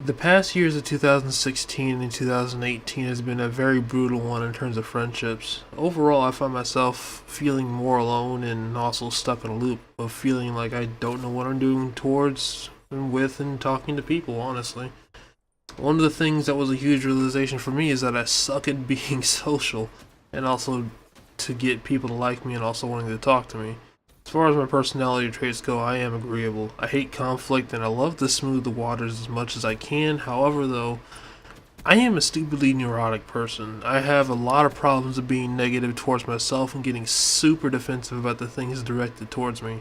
The past years of 2016 and 2018 has been a very brutal one in terms of friendships. Overall, I find myself feeling more alone and also stuck in a loop of feeling like I don't know what I'm doing towards and with and talking to people, honestly. One of the things that was a huge realization for me is that I suck at being social and also to get people to like me and also wanting to talk to me. As far as my personality traits go, I am agreeable. I hate conflict and I love to smooth the waters as much as I can. However, though, I am a stupidly neurotic person. I have a lot of problems of being negative towards myself and getting super defensive about the things directed towards me.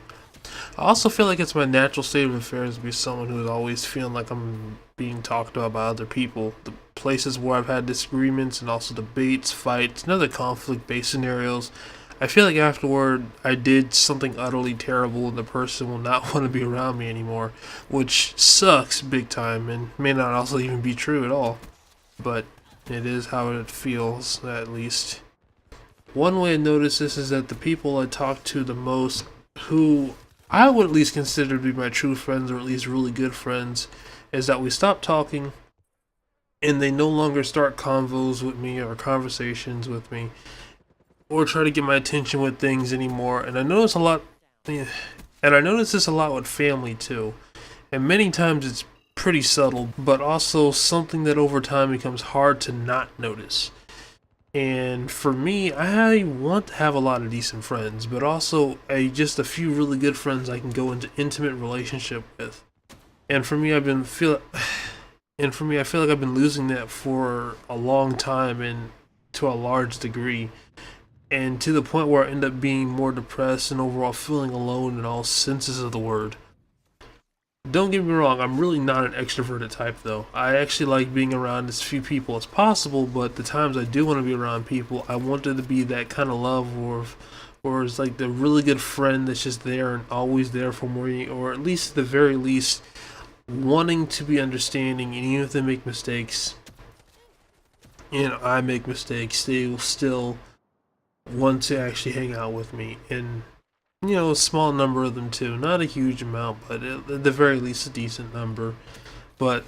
I also feel like it's my natural state of affairs to be someone who is always feeling like I'm being talked about by other people. The places where I've had disagreements and also debates, fights, and other conflict based scenarios, I feel like afterward I did something utterly terrible and the person will not want to be around me anymore, which sucks big time and may not also even be true at all. But it is how it feels, at least. One way I notice this is that the people I talk to the most, who I would at least consider to be my true friends or at least really good friends, is that we stop talking and they no longer start convos with me or conversations with me or try to get my attention with things anymore. And I notice a lot, and I notice this a lot with family too. And many times it's pretty subtle, but also something that over time becomes hard to not notice. And for me, I want to have a lot of decent friends, but also just a few really good friends I can go into intimate relationship with. And for me, I feel like I've been losing that for a long time and to a large degree, and to the point where I end up being more depressed and overall feeling alone in all senses of the word. Don't get me wrong, I'm really not an extroverted type though. I actually like being around as few people as possible, but the times I do want to be around people, I want it to be that kind of love or it's like the really good friend that's just there and always there for me, or at least at the very least wanting to be understanding, and even if they make mistakes and I make mistakes, they will still want to actually hang out with me. And a small number of them too, not a huge amount, but at the very least a decent number. But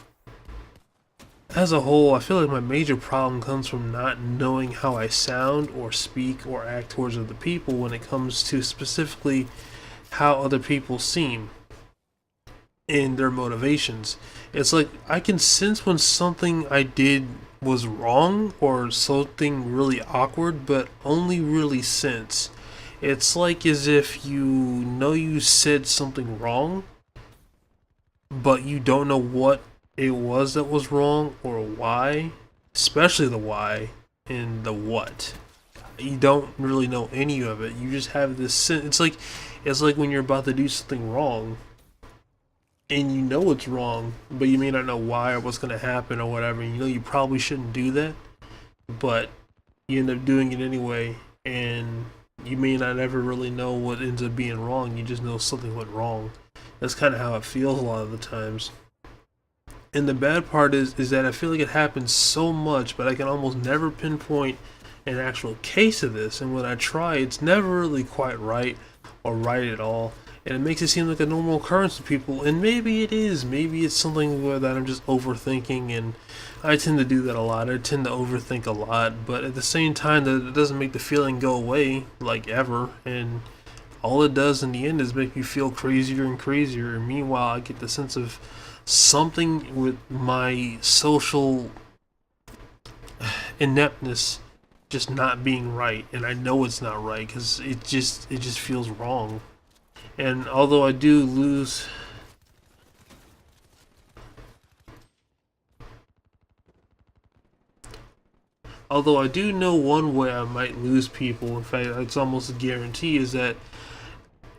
as a whole, I feel like my major problem comes from not knowing how I sound or speak or act towards other people when it comes to specifically how other people seem in their motivations. It's like I can sense when something I did was wrong or something really awkward, but only really sense. It's like as if you know you said something wrong, but you don't know what it was that was wrong or why, especially the why and the what. You don't really know any of it. You just have this sense. It's like when you're about to do something wrong and you know it's wrong, but you may not know why or what's going to happen or whatever. You know you probably shouldn't do that, but you end up doing it anyway, and you may not ever really know what ends up being wrong. You just know something went wrong. That's kind of how it feels a lot of the times. And the bad part is that I feel like it happens so much, but I can almost never pinpoint an actual case of this. And when I try, it's never really quite right or right at all. And it makes it seem like a normal occurrence to people. And maybe it is. Maybe it's something that I'm just overthinking. And I tend to do that a lot. I tend to overthink a lot. But at the same time, that doesn't make the feeling go away, like ever. And all it does in the end is make me feel crazier and crazier. And meanwhile, I get the sense of something with my social ineptness just not being right. And I know it's not right because it just feels wrong. And although I do lose, although I do know one way I might lose people, in fact, it's almost a guarantee, is that,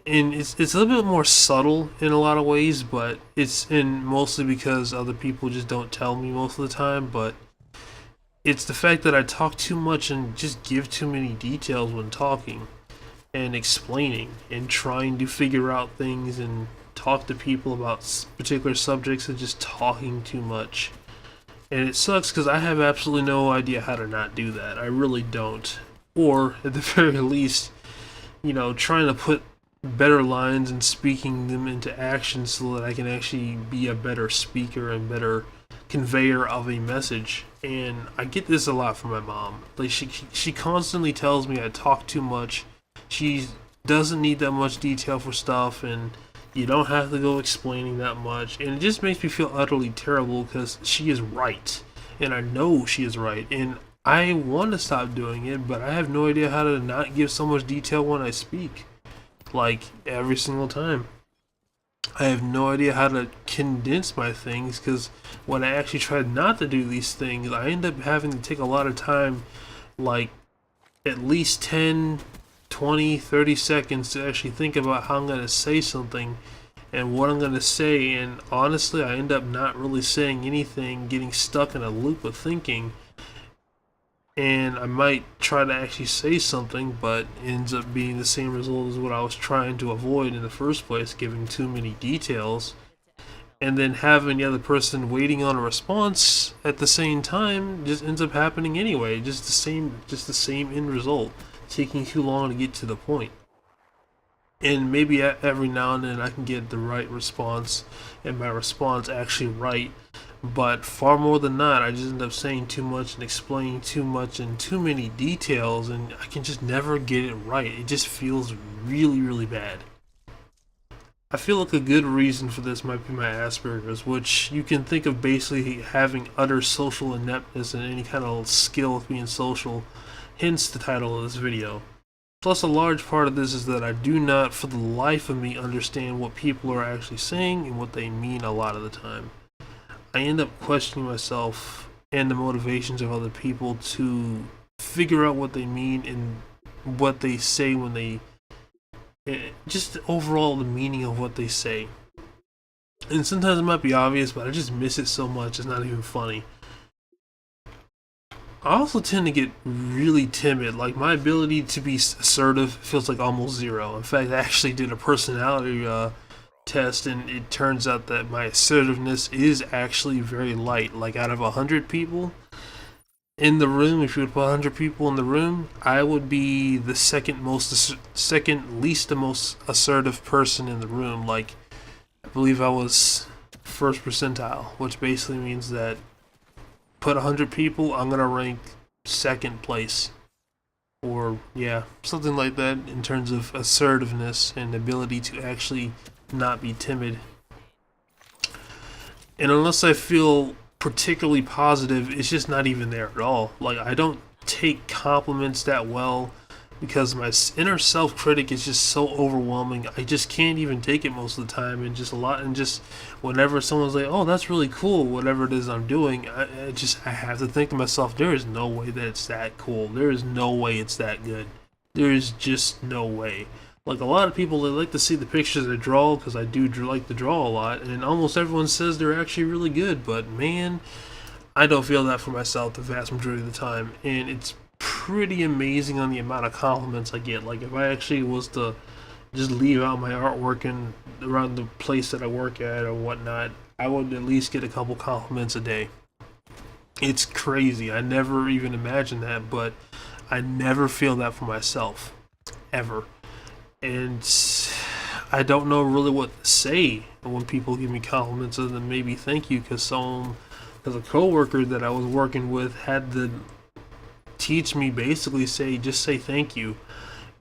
and it's a little bit more subtle in a lot of ways, but it's in mostly because other people just don't tell me most of the time, but it's the fact that I talk too much and just give too many details when talking and explaining and trying to figure out things and talk to people about particular subjects and just talking too much. And it sucks because I have absolutely no idea how to not do that. I really don't. Or, at the very least, trying to put better lines and speaking them into action so that I can actually be a better speaker and better conveyor of a message. And I get this a lot from my mom. Like she constantly tells me I talk too much. She doesn't need that much detail for stuff, and you don't have to go explaining that much. And it just makes me feel utterly terrible because she is right, and I know she is right, and I want to stop doing it, but I have no idea how to not give so much detail when I speak. Like every single time. I have no idea how to condense my things because when I actually try not to do these things, I end up having to take a lot of time, like at least 10, 20, 30 seconds to actually think about how I'm going to say something and what I'm going to say. And honestly, I end up not really saying anything, getting stuck in a loop of thinking. And I might try to actually say something, but ends up being the same result as what I was trying to avoid in the first place, giving too many details. And then having the other person waiting on a response at the same time just ends up happening anyway. Just the same end result, taking too long to get to the point. And maybe every now and then I can get the right response, and my response actually right. But far more than not, I just end up saying too much and explaining too much and too many details, and I can just never get it right. It just feels really, really bad. I feel like a good reason for this might be my Asperger's, which you can think of basically having utter social ineptness and any kind of skill of being social, hence the title of this video. Plus, a large part of this is that I do not, for the life of me, understand what people are actually saying and what they mean a lot of the time. I end up questioning myself and the motivations of other people to figure out what they mean and what they say when they... just overall the meaning of what they say. And sometimes it might be obvious, but I just miss it so much, it's not even funny. I also tend to get really timid. Like, my ability to be assertive feels like almost zero. In fact, I actually did a personality test, and it turns out that my assertiveness is actually very light. Like, out of 100 people in the room, if you would put 100 people in the room, I would be the second least the most assertive person in the room. Like, I believe I was first percentile, which basically means that put 100 people, I'm gonna rank second place, or yeah, something like that in terms of assertiveness and ability to actually not be timid. And unless I feel particularly positive, it's just not even there at all. Like, I don't take compliments that well because my inner self-critic is just so overwhelming. I just can't even take it most of the time, and just whenever someone's like, oh, that's really cool, whatever it is I'm doing, I have to think to myself, there is no way that it's that cool. There is no way it's that good. There is just no way. Like, a lot of people, they like to see the pictures I draw, because I do like to draw a lot, and almost everyone says they're actually really good, but man, I don't feel that for myself the vast majority of the time, and it's pretty amazing on the amount of compliments I get. Like, if I actually was to just leave out my artwork and around the place that I work at or whatnot, I would at least get a couple compliments a day. It's crazy. I never even imagined that, but I never feel that for myself, ever. And I don't know really what to say when people give me compliments other than maybe thank you, because a coworker that I was working with had to teach me basically just say thank you,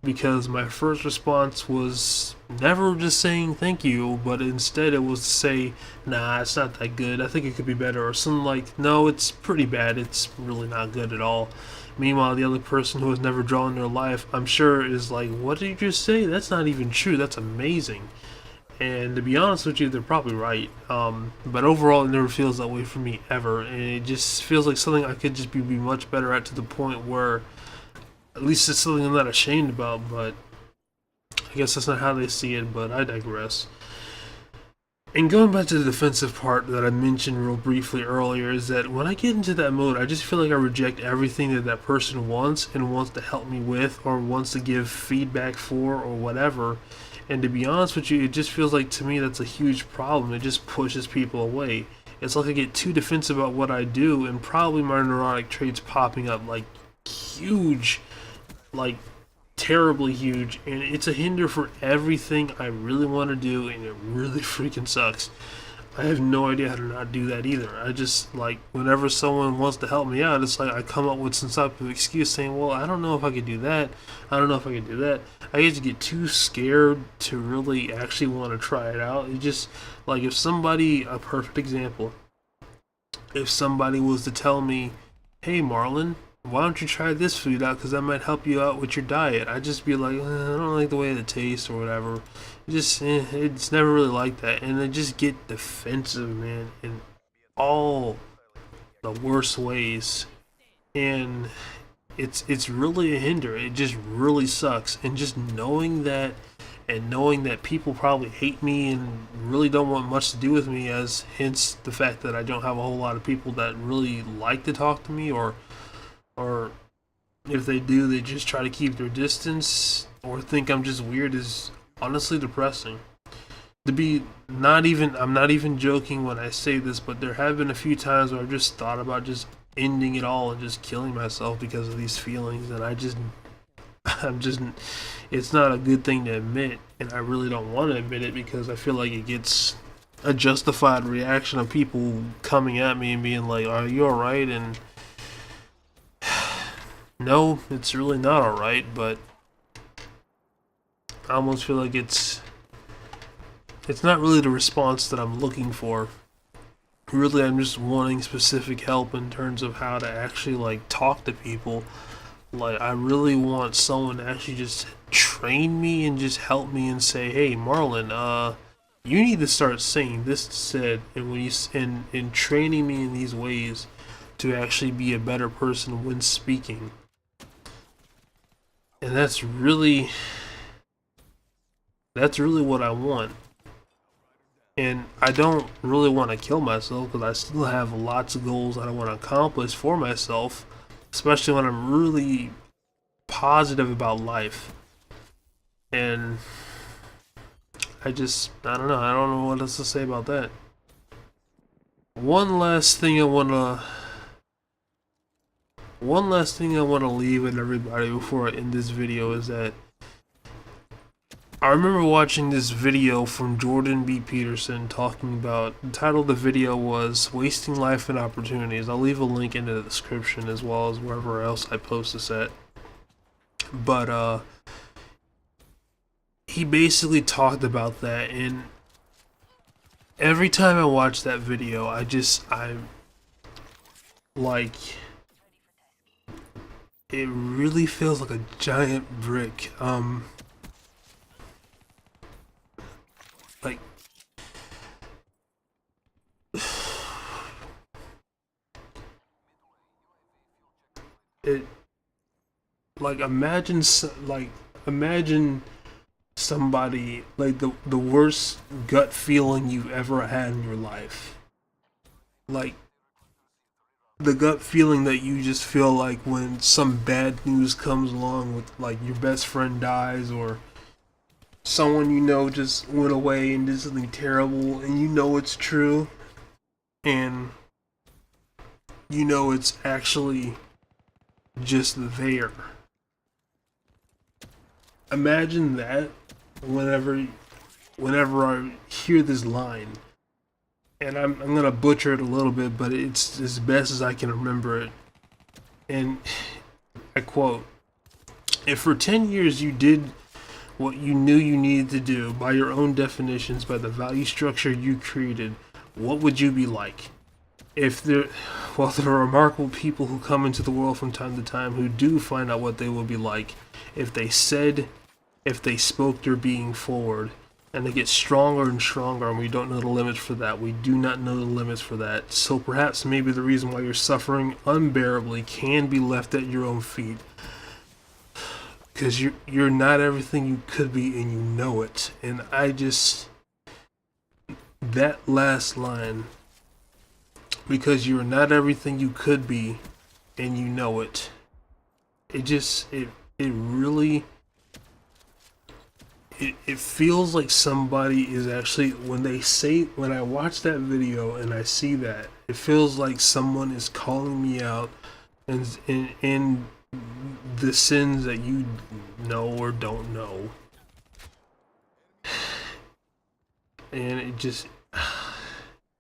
because my first response was never just saying thank you, but instead it was to say, nah, it's not that good, I think it could be better, or something like, no, it's pretty bad, it's really not good at all. Meanwhile, the other person who has never drawn in their life, I'm sure, is like, what did you just say? That's not even true, that's amazing. And to be honest with you, they're probably right. But overall, it never feels that way for me ever. And it just feels like something I could just be much better at, to the point where at least it's something I'm not ashamed about. But I guess that's not how they see it, but I digress. And going back to the defensive part that I mentioned real briefly earlier, is that when I get into that mode, I just feel like I reject everything that person wants and wants to help me with, or wants to give feedback for, or whatever. And to be honest with you, it just feels like, to me, that's a huge problem. It just pushes people away. It's like I get too defensive about what I do, and probably my neurotic traits popping up like huge, like terribly huge, and it's a hinder for everything I really want to do, and it really freaking sucks. I have no idea how to not do that either. I just, like, whenever someone wants to help me out, it's like I come up with some type of excuse saying, well, I don't know if I could do that. I don't know if I could do that. I just get too scared to really actually want to try it out. It just, like, if somebody, a perfect example, if somebody was to tell me, hey, Marlon, why don't you try this food out because that might help you out with your diet? I'd just be like, I don't like the way it tastes or whatever. It's never really like that, and I just get defensive, man, in all the worst ways, and it's really a hinder. It just really sucks, and just knowing that, and knowing that people probably hate me and really don't want much to do with me, as hence the fact that I don't have a whole lot of people that really like to talk to me, or if they do, they just try to keep their distance or think I'm just weird, is honestly depressing. To be not even, I'm not even joking when I say this, but there have been a few times where I've just thought about just ending it all and just killing myself because of these feelings, and I'm just, it's not a good thing to admit, and I really don't want to admit it because I feel like it gets a justified reaction of people coming at me and being like, are you alright? And no, it's really not alright, but I almost feel like it's not really the response that I'm looking for. Really, I'm just wanting specific help in terms of how to actually, like, talk to people. Like, I really want someone to actually just train me and just help me and say, hey, Marlon, you need to start saying this said, and when you and training me in these ways to actually be a better person when speaking. And that's really what I want. And I don't really want to kill myself because I still have lots of goals that I want to accomplish for myself, especially when I'm really positive about life. And I don't know. I don't know what else to say about that. One last thing I want to leave with everybody before I end this video is that I remember watching this video from Jordan B. Peterson talking about, the title of the video was Wasting Life and Opportunities. I'll leave a link in the description as well as wherever else I post this at. But he basically talked about that, and every time I watch that video, I'm like, it really feels like a giant brick. Like, it, like, imagine somebody, like, the worst gut feeling you've ever had in your life. Like, the gut feeling that you just feel like when some bad news comes along with, like, your best friend dies, or someone you know just went away and did something terrible, and you know it's true, and you know it's actually just there. Imagine that whenever I hear this line, and I'm gonna butcher it a little bit, but it's as best as I can remember it. And I quote, if for 10 years you did what you knew you needed to do by your own definitions, by the value structure you created, what would you be like? There are remarkable people who come into the world from time to time who do find out what they will be like if they spoke their being forward, and they get stronger and stronger, and we don't know the limits for that. We do not know the limits for that. So perhaps maybe the reason why you're suffering unbearably can be left at your own feet. Because you're not everything you could be, and you know it. And that last line, because you're not everything you could be, and you know it. It really, it feels like somebody is actually, when I watch that video and I see that, it feels like someone is calling me out and the sins that you know or don't know. And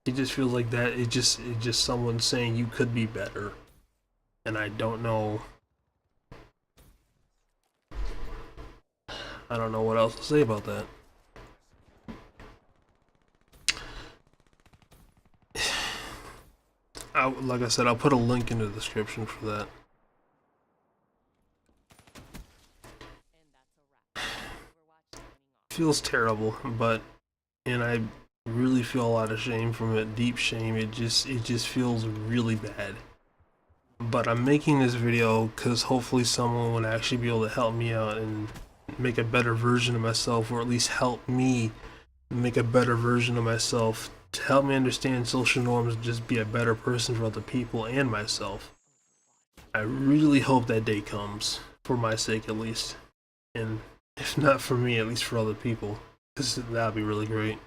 It just feels like that. It just someone saying you could be better, and I don't know. I don't know what else to say about that. Like I said, I'll put a link in the description for that. Feels terrible, but and I really feel a lot of shame from it, deep shame. It just feels really bad. But I'm making this video because hopefully someone would actually be able to help me out and make a better version of myself, or at least help me make a better version of myself to help me understand social norms and just be a better person for other people and myself. I really hope that day comes, for my sake at least. And if not for me, at least for other people. Because that would be really great.